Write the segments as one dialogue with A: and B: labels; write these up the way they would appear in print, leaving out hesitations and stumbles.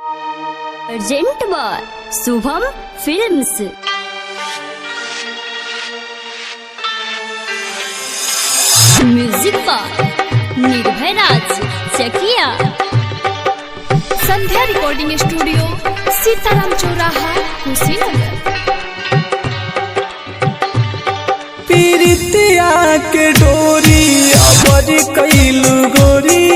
A: Urgent बार Shubham films. Music बार निर्भय राज चकिया।
B: संध्या recording studio, Sitaram चौराहा, कुशीनगर।
C: पीरितिया के डोरी अबर कैलू गोरी,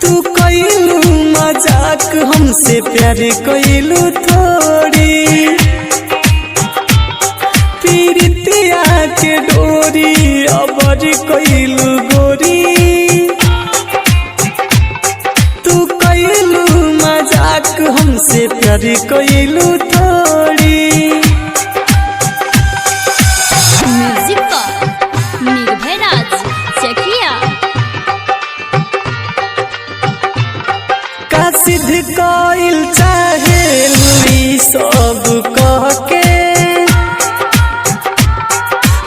C: तू कैलू मजाक हमसे प्यार कैलू थोड़ी। पीरितिया के डोरी अबर कैलू गोरी, तू कैलू मजाक हमसे प्यार कैलू थोड़ी।
A: म्यूजिक बार निर्भय राज चकिया।
C: का सिद्ध कइल चाहे लुई सब कह के,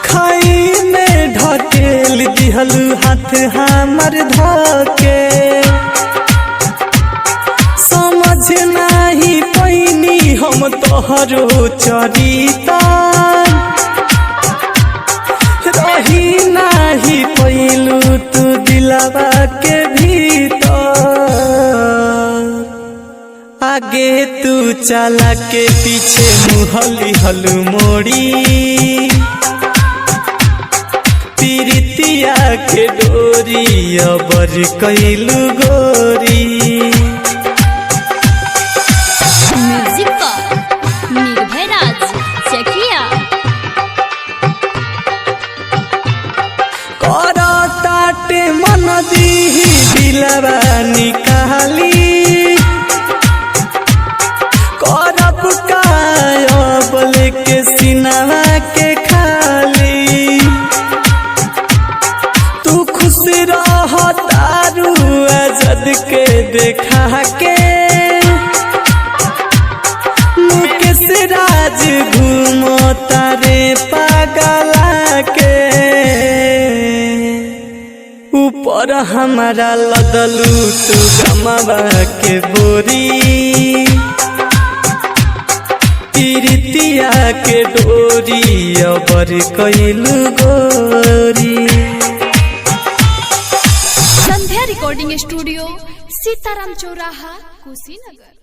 C: खाई में ढकेल दिहलू हाथ हमर धके। समझ नहीं पैनी हम तोहरो चरिता, रही नहीं पैलू तू दिलवा के भीतर। आगे तू चला के पीछे मुहली हलू मोड़ी। पीरितिया के डोरी अबर कैलू गोरी।
A: म्यूजिक बार निर्भय राज चकिया।
C: करताटे मन दीही दिलवा निकाली, करब कायब लेके सिनवा के खाली। तू खुश रह तारू आजाद के देखा के, मुकेश राज घूमो तारे पागला के। ऊपर हमारा लदलू तू गमवा के बोरी। पीरितिया के डोरी अबर कैलू गोरी।
B: संध्या रिकॉर्डिंग स्टूडियो, सीताराम चौराहा, कुशीनगर।